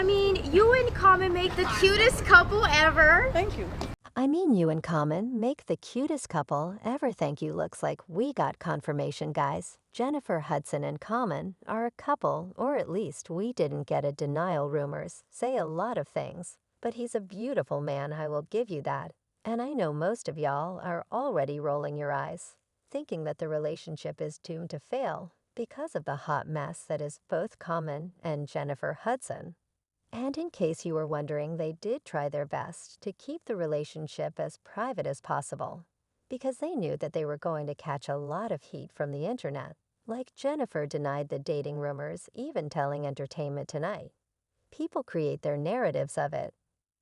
You and Common make the cutest couple ever. Thank you. You and Common make the cutest couple ever. Thank you. Looks like we got confirmation, guys. Jennifer Hudson and Common are a couple, or at least we didn't get a denial. Rumors say a lot of things, but he's a beautiful man, I will give you that. And I know most of y'all are already rolling your eyes, thinking that the relationship is doomed to fail because of the hot mess that is both Common and Jennifer Hudson. And in case you were wondering, they did try their best to keep the relationship as private as possible, because they knew that they were going to catch a lot of heat from the internet. Like Jennifer denied the dating rumors, even telling Entertainment Tonight. People create their narratives of it.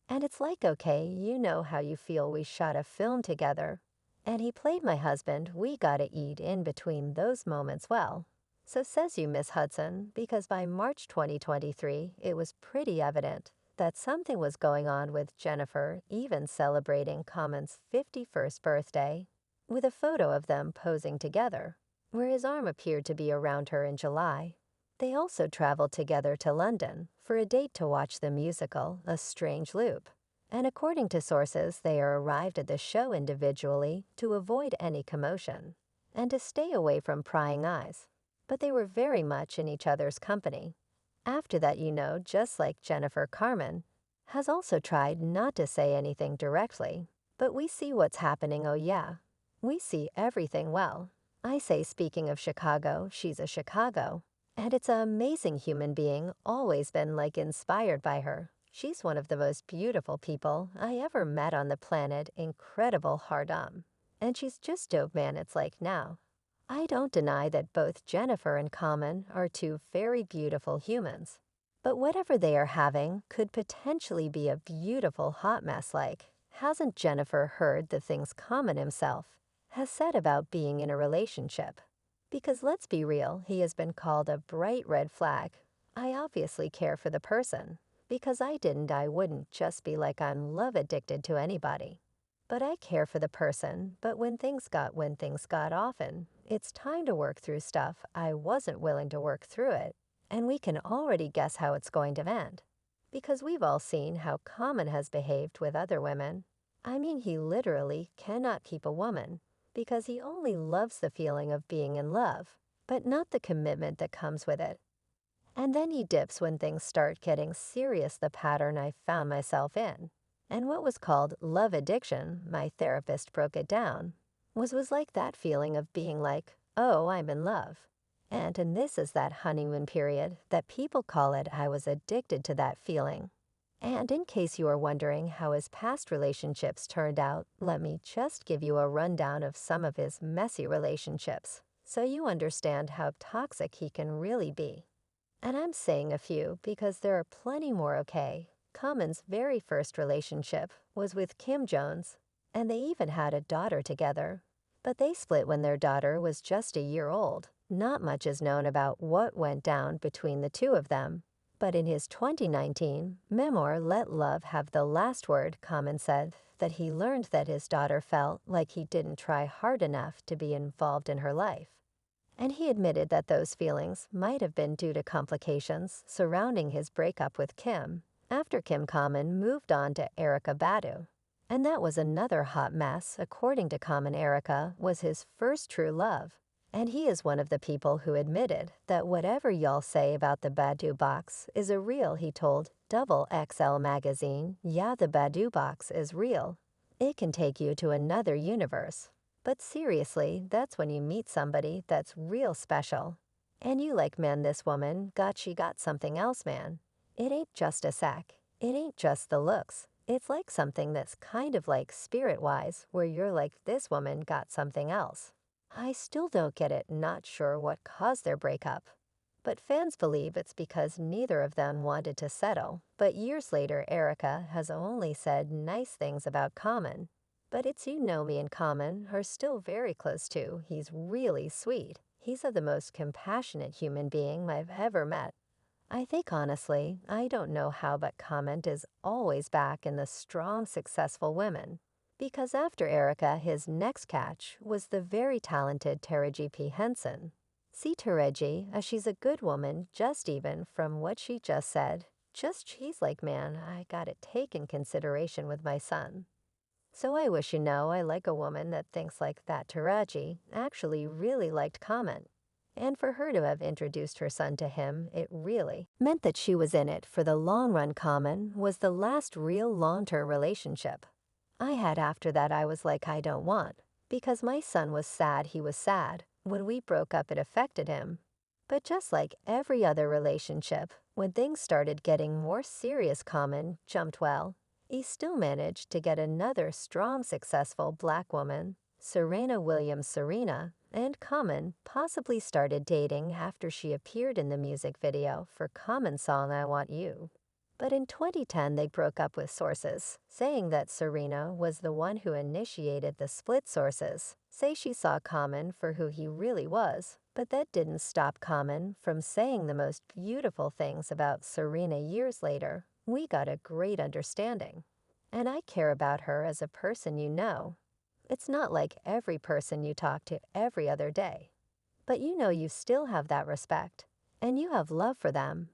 And it's like, okay, you know how you feel, we shot a film together, and he played my husband, we gotta eat in between those moments well. So says you, Miss Hudson, because by March 2023, it was pretty evident that something was going on with Jennifer, even celebrating Common's 51st birthday, with a photo of them posing together, where his arm appeared to be around her in July. They also traveled together to London for a date to watch the musical A Strange Loop. And according to sources, they arrived at the show individually to avoid any commotion and to stay away from prying eyes. But they were very much in each other's company. After that, just like Jennifer, Carmen has also tried not to say anything directly. But we see what's happening, oh yeah. We see everything well. I say, speaking of Chicago, she's a Chicago. And it's an amazing human being, always been inspired by her. She's one of the most beautiful people I ever met on the planet, incredible hard. And she's just dope, man, it's like now. I don't deny that both Jennifer and Common are two very beautiful humans. But whatever they are having could potentially be a beautiful hot mess. Hasn't Jennifer heard the things Common himself has said about being in a relationship? Because let's be real, he has been called a bright red flag. I obviously care for the person. Because I wouldn't just be I'm love addicted to anybody. But I care for the person, but when things got often, it's time to work through stuff. I wasn't willing to work through it, and we can already guess how it's going to end. Because we've all seen how Common has behaved with other women. He literally cannot keep a woman, because he only loves the feeling of being in love, but not the commitment that comes with it. And then he dips when things start getting serious, the pattern I found myself in. And what was called love addiction, my therapist broke it down, was like that feeling of being oh, I'm in love. And this is that honeymoon period that people call it. I was addicted to that feeling. And in case you are wondering how his past relationships turned out, let me just give you a rundown of some of his messy relationships, so you understand how toxic he can really be. And I'm saying a few because there are plenty more, okay? Common's very first relationship was with Kim Jones, and they even had a daughter together. But they split when their daughter was just a year old. Not much is known about what went down between the two of them. But in his 2019 memoir, Let Love Have the Last Word, Common said that he learned that his daughter felt like he didn't try hard enough to be involved in her life. And he admitted that those feelings might have been due to complications surrounding his breakup with Kim, after Kim. Common moved on to Erykah Badu. And that was another hot mess. According to Common, Erykah was his first true love. And he is one of the people who admitted that whatever y'all say about the Badu box is a real. He told Double XL magazine, yeah, the Badu box is real. It can take you to another universe. But seriously, that's when you meet somebody that's real special. And you man, this woman she got something else, man. It ain't just a sec. It ain't just the looks. It's something that's kind of spirit-wise, where you're this woman got something else. I still don't get it, not sure what caused their breakup. But fans believe it's because neither of them wanted to settle. But years later, Erykah has only said nice things about Common. But it's me and Common are still very close too. He's really sweet. He's the most compassionate human being I've ever met. I think honestly, I don't know how, but Common is always back in the strong, successful women. Because after Erykah, his next catch was the very talented Taraji P. Henson. See Taraji, she's a good woman, just even from what she just said. Just she's like, man, I gotta take in consideration with my son. So I wish I like a woman that thinks like that Taraji actually really liked Common. And for her to have introduced her son to him, it really meant that she was in it for the long run. Common was the last real long-term relationship I had. After that, I was like, I don't want. Because my son was sad, he was sad. When we broke up, it affected him. But just like every other relationship, when things started getting more serious, Common jumped well. He still managed to get another strong, successful black woman, Serena Williams. Serena and Common possibly started dating after she appeared in the music video for Common's song I Want You. But in 2010, they broke up with sources, saying that Serena was the one who initiated the split. Sources say she saw Common for who he really was, but that didn't stop Common from saying the most beautiful things about Serena. Years later, we got a great understanding. And I care about her as a person. It's not like every person you talk to every other day. But you still have that respect, and you have love for them,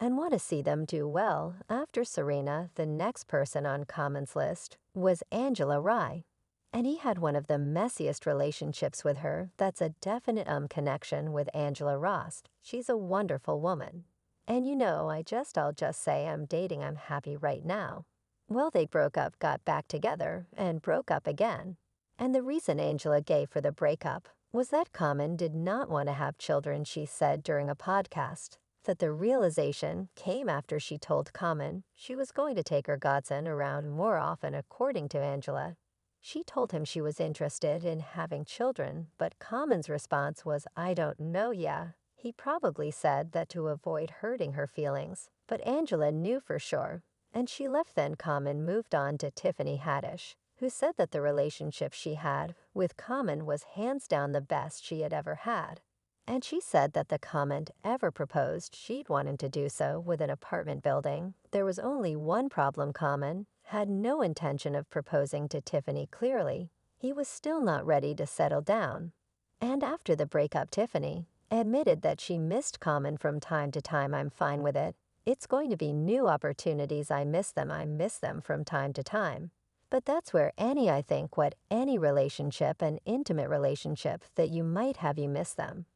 and want to see them do well. After Serena, the next person on Common's list was Angela Rye. And he had one of the messiest relationships with her. That's a definite connection with Angela Ross. She's a wonderful woman. And I'll just say I'm dating, I'm happy right now. Well, they broke up, got back together, and broke up again. And the reason Angela gave for the breakup was that Common did not want to have children. She said during a podcast that the realization came after she told Common she was going to take her godson around more often. According to Angela, she told him she was interested in having children, but Common's response was, I don't know. Yeah, he probably said that to avoid hurting her feelings, but Angela knew for sure, and she left. Then Common moved on to Tiffany Haddish, who said that the relationship she had with Common was hands down the best she had ever had. And she said that the comment ever proposed, she'd want him to do so with an apartment building. There was only one problem. Common had no intention of proposing to Tiffany. Clearly, he was still not ready to settle down. And after the breakup, Tiffany admitted that she missed Common from time to time. I'm fine with it. It's going to be new opportunities. I miss them from time to time. But that's where I think what any relationship, an intimate relationship that you might have, you miss them.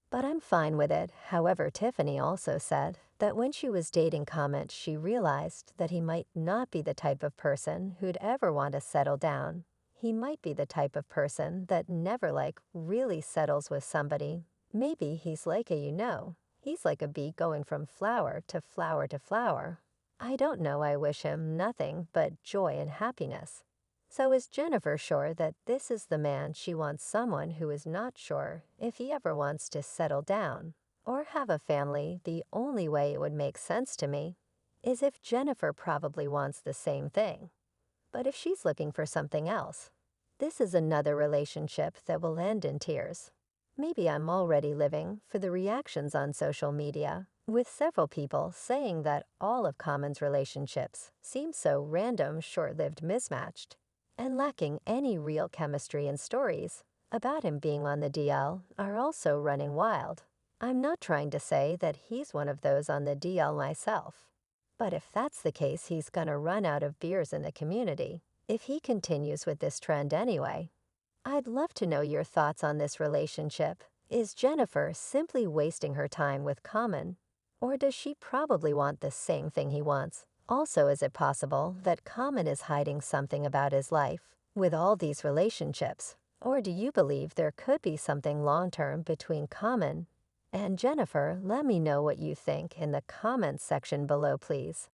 But I'm fine with it. However, Tiffany also said that when she was dating Common, she realized that he might not be the type of person who'd ever want to settle down. He might be the type of person that never really settles with somebody. Maybe he's like he's like a bee going from flower to flower to flower. I don't know. I wish him nothing but joy and happiness. So is Jennifer sure that this is the man she wants? Someone who is not sure if he ever wants to settle down or have a family. The only way it would make sense to me is if Jennifer probably wants the same thing. But if she's looking for something else, this is another relationship that will end in tears. Maybe I'm already living for the reactions on social media, with several people saying that all of Common's relationships seem so random, short-lived, mismatched, and lacking any real chemistry. And stories about him being on the DL are also running wild. I'm not trying to say that he's one of those on the DL myself. But if that's the case, he's gonna run out of beers in the community if he continues with this trend anyway. I'd love to know your thoughts on this relationship. Is Jennifer simply wasting her time with Common? Or does she probably want the same thing he wants? Also, is it possible that Common is hiding something about his life with all these relationships? Or do you believe there could be something long-term between Common and Jennifer? Let me know what you think in the comments section below, please.